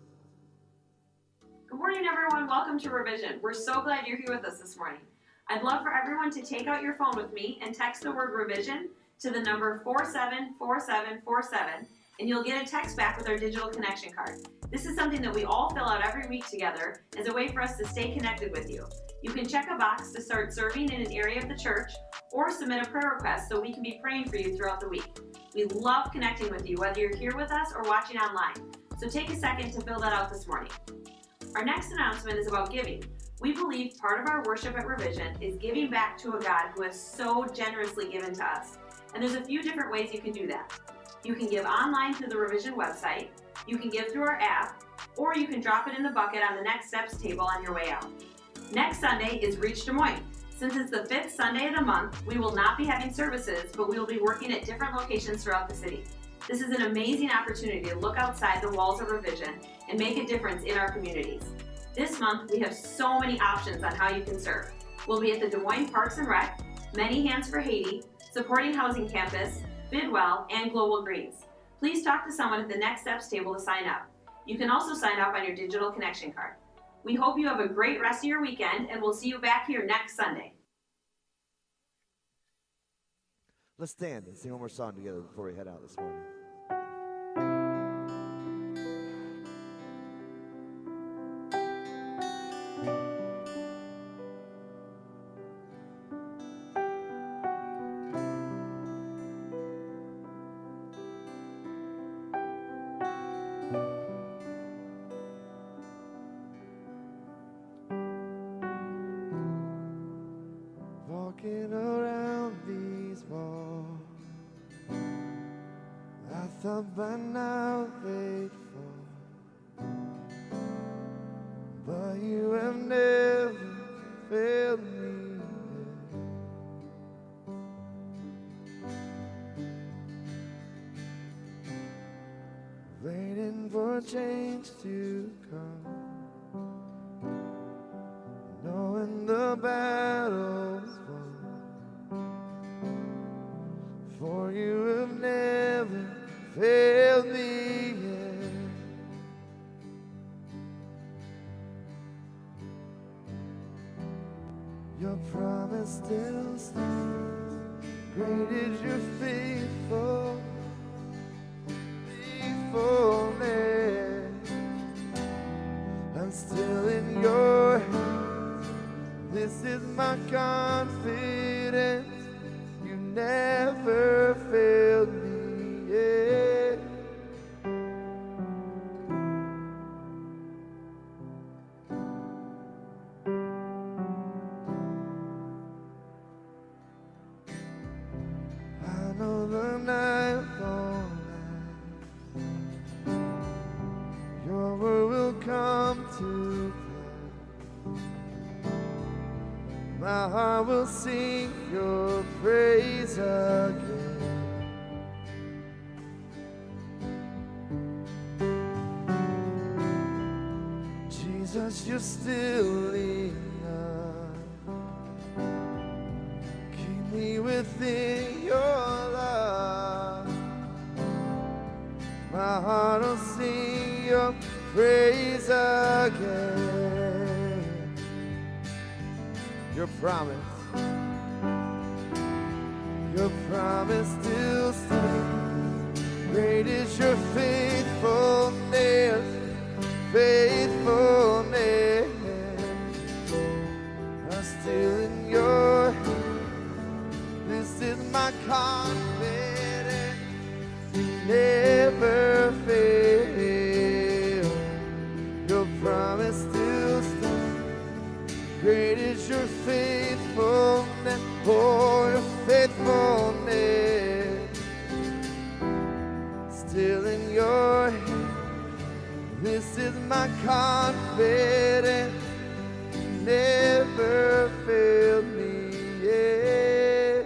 Good morning, everyone. Welcome to Revision. We're so glad you're here with us this morning. I'd love for everyone to take out your phone with me and text the word Revision to the number 474747, and you'll get a text back with our digital connection card. This is something that we all fill out every week together as a way for us to stay connected with you. You can check a box to start serving in an area of the church or submit a prayer request so we can be praying for you throughout the week. We love connecting with you, whether you're here with us or watching online. So take a second to fill that out this morning. Our next announcement is about giving. We believe part of our worship at Revision is giving back to a God who has so generously given to us. And there's a few different ways you can do that. You can give online through the Revision website, you can give through our app, or you can drop it in the bucket on the Next Steps table on your way out. Next Sunday is Reach Des Moines. Since it's the 5th Sunday of the month, we will not be having services, but we will be working at different locations throughout the city. This is an amazing opportunity to look outside the walls of Revision and make a difference in our communities. This month, we have so many options on how you can serve. We'll be at the Des Moines Parks and Rec, Many Hands for Haiti, Supporting Housing Campus, Bidwell, and Global Greens. Please talk to someone at the Next Steps table to sign up. You can also sign up on your digital connection card. We hope you have a great rest of your weekend, and we'll see you back here next Sunday. Let's stand and sing one more song together before we head out this morning. Walking around these walls, I thought by now they'd fall, but you have never failed me yet. Waiting for change to come, knowing the battle's won. For you have never failed me yet. Your promise still stands. Great is your faithfulness. I'm still in your hands. This is my confidence. You never failed me yet. I know the night won't last. Your word will come to pass. My heart will sing your praise again. Jesus, you're still enough. Keep me within your love. My heart will sing your praise again. Your promise still stands. Great is your faithfulness. I'm still in your hands. This is my confidence. You never fail. Your promise still stands. Great is your faithfulness. Oh, your faithfulness. Still in your hands. This is my confidence. You never failed me yet.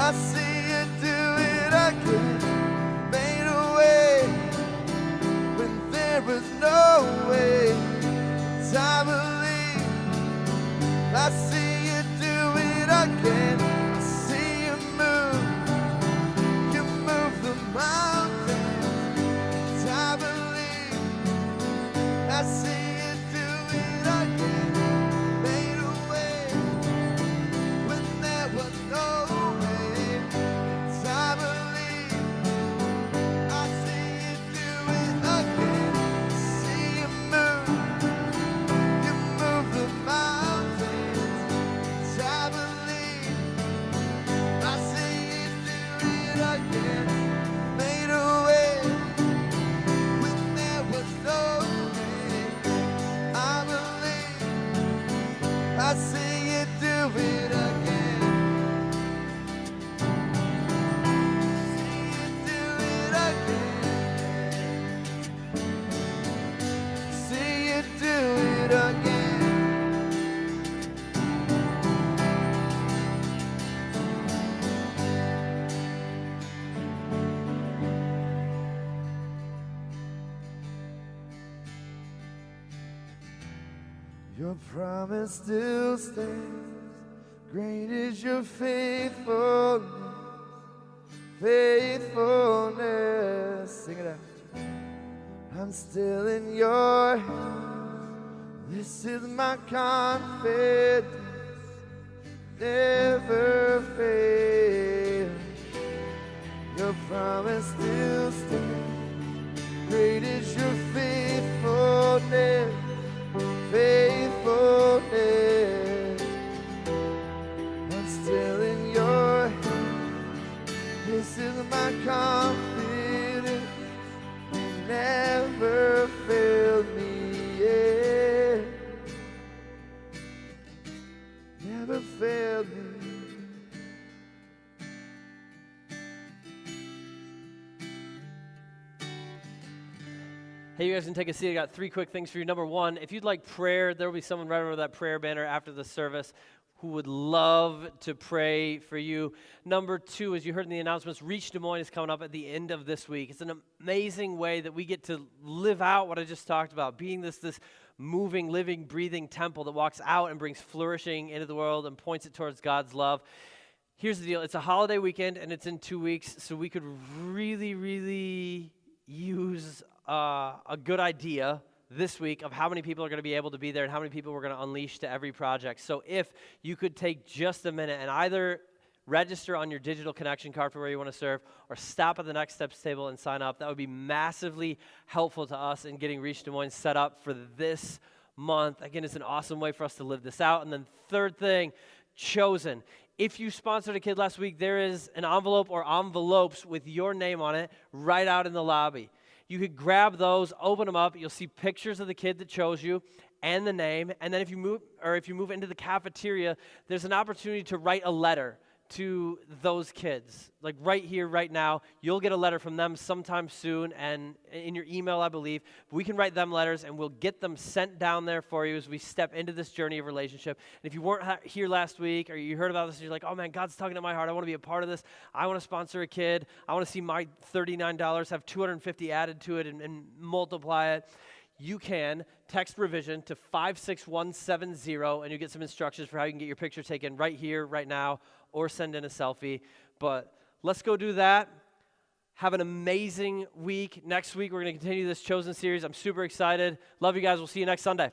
I see you do it again. Made a way when there was no way. I believe I see you do it again. I I see you do it again. See you do it again. Your promise still stands. Great is your faithfulness. Faithfulness. Sing it out. I'm still in your hands. This is my confidence. Never fail. Your promise still stands. Great is your faithfulness. Faithfulness. I'm still in your hands. This is my confidence. You never failed me yet. Never failed me. Hey, you guys can take a seat. I got 3 quick things for you. Number 1, if you'd like prayer, there will be someone right over that prayer banner after the service who would love to pray for you. Number 2, as you heard in the announcements, Reach Des Moines is coming up at the end of this week. It's an amazing way that we get to live out what I just talked about, being this moving, living, breathing temple that walks out and brings flourishing into the world and points it towards God's love. Here's the deal. It's a holiday weekend, and it's in 2 weeks, so we could really, really use a good idea this week of how many people are going to be able to be there and how many people we're going to unleash to every project. So if you could take just a minute and either register on your digital connection card for where you want to serve or stop at the Next Steps table and sign up, that would be massively helpful to us in getting Reach Des Moines set up for this month. Again, it's an awesome way for us to live this out. And then third thing, Chosen. If you sponsored a kid last week, there is an envelope or envelopes with your name on it right out in the lobby. You could grab those, open them up. You'll see pictures of the kid that chose you and the name. And then if you move into the cafeteria, there's an opportunity to write a letter to those kids. Like right here, right now, you'll get a letter from them sometime soon, and in your email, I believe. We can write them letters, and we'll get them sent down there for you as we step into this journey of relationship. And if you weren't here last week, or you heard about this, and you're like, oh man, God's talking to my heart. I want to be a part of this. I want to sponsor a kid. I want to see my $39 have 250 added to it and multiply it. You can text revision to 56170, and you get some instructions for how you can get your picture taken right here, right now, or send in a selfie. But let's go do that. Have an amazing week. Next week, we're going to continue this Chosen series. I'm super excited. Love you guys. We'll see you next Sunday.